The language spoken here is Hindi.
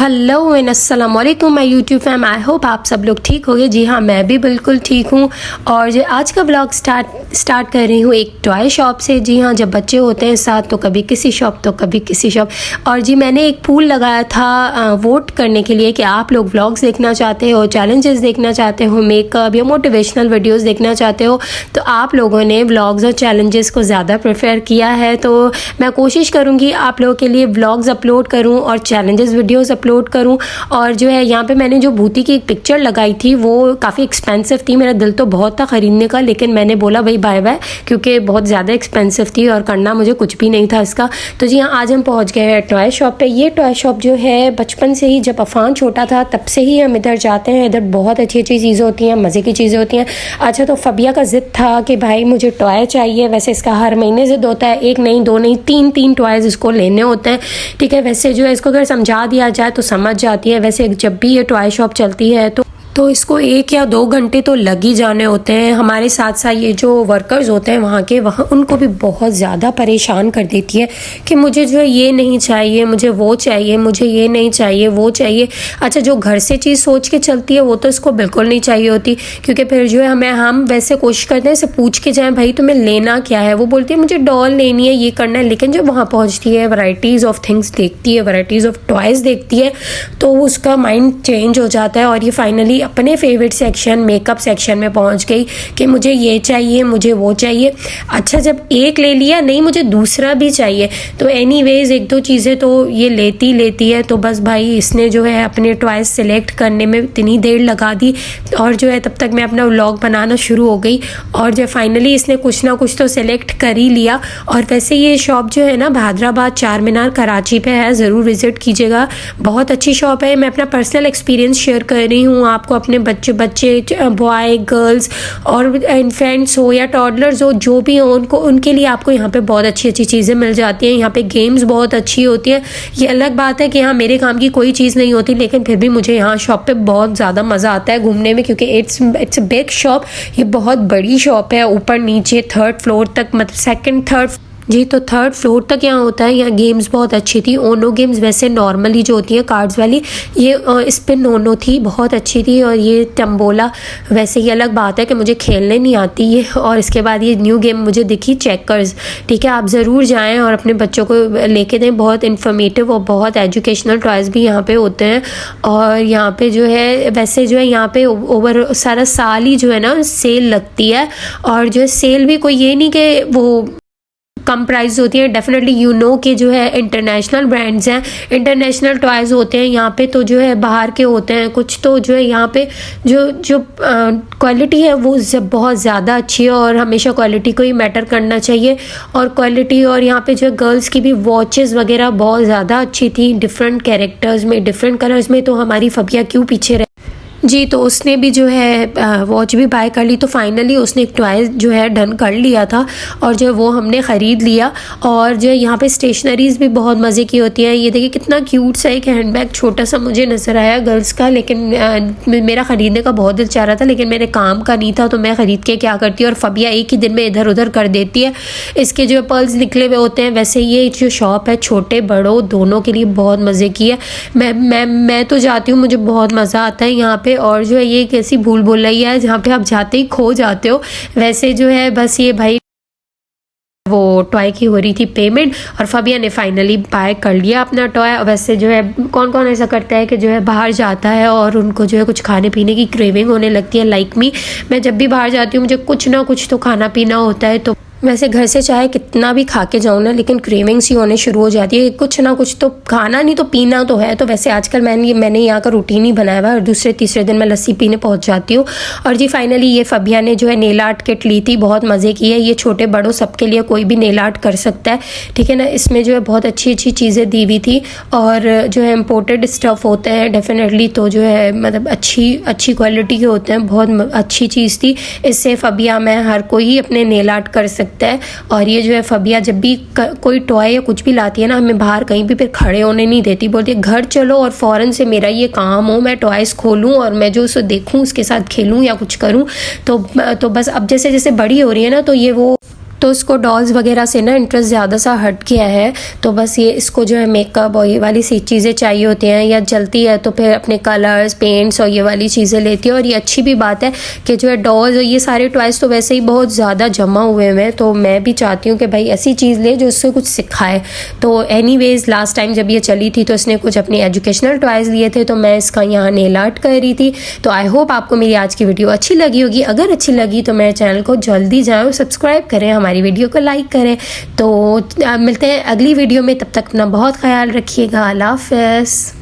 हेलो एंड अस्सलाम वालेकुम my YouTube fam. I hope आप सब लोग ठीक होंगे। जी हाँ, मैं भी बिल्कुल ठीक हूँ। और जो आज का ब्लॉग स्टार्ट कर रही हूँ एक टॉय शॉप से। जी हाँ, जब बच्चे होते हैं साथ तो कभी किसी शॉप तो कभी किसी शॉप। और जी मैंने एक पूल लगाया था वोट करने के लिए कि आप लोग व्लॉग्स देखना चाहते हो, चैलेंजेस देखना चाहते हो, मेकअप या मोटिवेशनल वीडियोज़ देखना चाहते हो। तो आप लोगों ने व्लॉग्स और चैलेंजेस को ज़्यादा प्रेफर किया है, तो मैं कोशिश करूँगी आप लोगों के लिए व्लॉग्स अपलोड करूँ और चैलेंजेस वीडियोज़ अपलोड करूं। और जो है यहाँ पे मैंने जो भूती की एक पिक्चर लगाई थी वो काफ़ी एक्सपेंसिव थी। मेरा दिल तो बहुत था ख़रीदने का, लेकिन मैंने बोला भाई बाय बाय, क्योंकि बहुत ज़्यादा एक्सपेंसिव थी और करना मुझे कुछ भी नहीं था इसका। तो जी हाँ, आज हम पहुँच गए हैं टॉय शॉप पे। ये टॉय शॉप जो है बचपन से ही, जब अफान छोटा था तब से ही हम इधर जाते हैं। इधर बहुत अच्छी अच्छी चीज़ें होती हैं, मज़े की चीज़ें होती हैं। अच्छा, तो फबिया का ज़िद था कि भाई मुझे टॉय चाहिए। वैसे इसका हर महीने ज़िद होता है, एक नहीं दो नहीं तीन टॉयज़ इसको लेने होते हैं। ठीक है, वैसे जो है इसको अगर समझा दिया जाए तो समझ जाती है। वैसे जब भी ये टॉय शॉप चलती है तो इसको 1 या 2 घंटे तो लग ही जाने होते हैं। हमारे साथ साथ ये जो वर्कर्स होते हैं वहाँ उनको भी बहुत ज़्यादा परेशान कर देती है कि मुझे जो है ये नहीं चाहिए, मुझे वो चाहिए, मुझे ये नहीं चाहिए, वो चाहिए। अच्छा, जो घर से चीज़ सोच के चलती है वो तो इसको बिल्कुल नहीं चाहिए होती, क्योंकि फिर जो है हम वैसे कोशिश करते हैं इसे पूछ के जाएँ भाई तुम्हें लेना क्या है। वो बोलती है मुझे डॉल लेनी है, ये करना है। लेकिन जब वहाँ पहुँचती है, वैराइटीज़ ऑफ थिंग्स देखती है, वैराइटीज़ ऑफ टॉयज़ देखती है, तो उसका माइंड चेंज हो जाता है और ये फाइनली अपने फेवरेट सेक्शन, मेकअप सेक्शन में पहुंच गई कि मुझे ये चाहिए, मुझे वो चाहिए। अच्छा, जब एक ले लिया, नहीं मुझे दूसरा भी चाहिए। तो एनीवेज 1-2 चीज़ें तो ये लेती है। तो बस भाई इसने जो है अपने टॉयज सिलेक्ट करने में इतनी देर लगा दी और जो है तब तक मैं अपना व्लॉग बनाना शुरू हो गई। और जो फाइनली इसने कुछ ना कुछ तो सिलेक्ट कर ही लिया। और वैसे ये शॉप जो है ना हैदराबाद चार मीनार कराची पे है, ज़रूर विज़िट कीजिएगा। बहुत अच्छी शॉप है। मैं अपना पर्सनल एक्सपीरियंस शेयर कर रही हूँ आपको। अपने बच्चे बॉय गर्ल्स और इन्फेंट्स हो या टॉडलर्स हो, जो भी हो, उनके लिए आपको यहाँ पे बहुत अच्छी अच्छी चीज़ें मिल जाती हैं। यहाँ पे गेम्स बहुत अच्छी होती है। ये अलग बात है कि यहाँ मेरे काम की कोई चीज़ नहीं होती, लेकिन फिर भी मुझे यहाँ शॉप पे बहुत ज़्यादा मज़ा आता है घूमने में, क्योंकि इट्स अ बिग शॉप। ये बहुत बड़ी शॉप है, ऊपर नीचे 3rd फ्लोर तक, मतलब 2nd 3rd जी, तो 3rd फ्लोर तक यहाँ होता है। यहाँ गेम्स बहुत अच्छी थी। ओनो गेम्स वैसे नॉर्मली जो होती है कार्ड्स वाली, ये स्पिन ओनो थी, बहुत अच्छी थी। और ये टम्बोला, वैसे ये अलग बात है कि मुझे खेलने नहीं आती ये। और इसके बाद ये न्यू गेम मुझे दिखी चेकर्स। ठीक है, आप ज़रूर जाएं और अपने बच्चों को लेके दें। बहुत इन्फॉर्मेटिव और बहुत एजुकेशनल टॉयज़ भी यहाँ पे होते हैं। और यहाँ पे जो है वैसे जो है यहाँ पे ओवर सारा साल ही जो है ना सेल लगती है। और जो है सेल भी कोई ये नहीं कि वो कम प्राइस होती है। डेफिनेटली कि जो है इंटरनेशनल ब्रांड्स हैं, इंटरनेशनल टॉयज़ होते हैं यहाँ पे, तो जो है बाहर के होते हैं कुछ। तो जो है यहाँ पे जो क्वालिटी है वो बहुत ज़्यादा अच्छी है और हमेशा क्वालिटी को ही मैटर करना चाहिए। और क्वालिटी, और यहाँ पे जो है गर्ल्स की भी वॉचेस वगैरह बहुत ज़्यादा अच्छी थी, डिफरेंट कैरेक्टर्स में, डिफरेंट कलर्स में। तो हमारी फबिया क्यों पीछे रहे जी, तो उसने भी जो है वॉच भी बाय कर ली। तो फाइनली उसने एक टॉय जो है डन कर लिया था और जो है वो हमने ख़रीद लिया। और जो है यहाँ पे स्टेशनरीज़ भी बहुत मज़े की होती है। ये देखिए कितना क्यूट सा एक हैंडबैग छोटा सा मुझे नज़र आया गर्ल्स का, लेकिन मेरा ख़रीदने का बहुत दिल चाह रहा था, लेकिन मेरे काम का नहीं था। तो मैं ख़रीद के क्या करती हूँ, और फबिया एक ही दिन में इधर उधर कर देती है। इसके जो पर्ल्स निकले हुए होते हैं। वैसे ये जो शॉप है छोटे बड़ों दोनों के लिए बहुत मज़े की है। मैं तो जाती हूँ, मुझे बहुत मज़ा आता है यहाँ पे। और जो है ये एक ऐसी भूल भुलैया है जहाँ पे आप जाते ही खो जाते हो। वैसे जो है बस ये भाई वो टॉय की हो रही थी पेमेंट और फबिया ने फाइनली बाय कर लिया अपना टॉय। वैसे जो है कौन कौन ऐसा करता है कि जो है बाहर जाता है और उनको जो है कुछ खाने पीने की क्रेविंग होने लगती है। लाइक मी, मैं जब भी बाहर जाती हूँ मुझे कुछ ना कुछ तो खाना पीना होता है। तो वैसे घर से चाहे कितना भी खा के जाऊँ ना, लेकिन क्रेविंग्स ही होने शुरू हो जाती है। कुछ ना कुछ तो खाना नहीं तो पीना तो है। तो वैसे आजकल मैंने यहाँ का रूटीन ही बनाया हुआ है और दूसरे तीसरे दिन मैं लस्सी पीने पहुँच जाती हूँ। और जी फाइनली ये फबिया ने जो है नेल आर्ट किट ली थी, बहुत मज़े की है। ये छोटे बड़ों सबके लिए, कोई भी नेल आर्ट कर सकता है। ठीक है ना, इसमें जो है बहुत अच्छी अच्छी चीज़ें दी हुई थी और जो है इम्पोर्टेड स्टफ़ होते हैं डेफिनेटली, तो जो है मतलब अच्छी क्वालिटी के होते हैं। बहुत अच्छी चीज़ थी। इससे फबिया मैं हर कोई अपने नेल आर्ट कर सकता है। और ये जो है फबिया जब भी कोई टॉय या कुछ भी लाती है ना, हमें बाहर कहीं भी फिर खड़े होने नहीं देती। बोलती है घर चलो और फ़ौरन से मेरा ये काम हो, मैं टॉयज़ खोलूँ और मैं जो उसे देखूँ उसके साथ खेलूँ या कुछ करूँ। तो बस अब जैसे जैसे बड़ी हो रही है ना, तो ये वो तो उसको डॉल्स वगैरह से ना इंटरेस्ट ज़्यादा सा हट गया है। तो बस ये इसको जो है मेकअप और ये वाली सी चीज़ें चाहिए होती हैं, या जलती है तो फिर अपने कलर्स, पेंट्स और ये वाली चीज़ें लेती है। और ये अच्छी भी बात है कि जो है डॉल्स और ये सारे टॉयज़ तो वैसे ही बहुत ज़्यादा जमा हुए हैं, तो मैं भी चाहती हूँ कि भाई ऐसी चीज़ ले जो उससे कुछ सिखाए। तो एनीवेज लास्ट टाइम जब ये चली थी तो इसने कुछ अपने एजुकेशनल टॉयज़ लिए थे, तो मैं इसका यहाँ नेल आर्ट कर रही थी। तो आई होप आपको मेरी आज की वीडियो अच्छी लगी होगी। अगर अच्छी लगी तो मेरे चैनल को जल्दी जाओ सब्सक्राइब करें, हमारी वीडियो को लाइक करें। तो मिलते हैं अगली वीडियो में, तब तक अपना बहुत ख्याल रखिएगा। अल्लाह हाफ़िज़।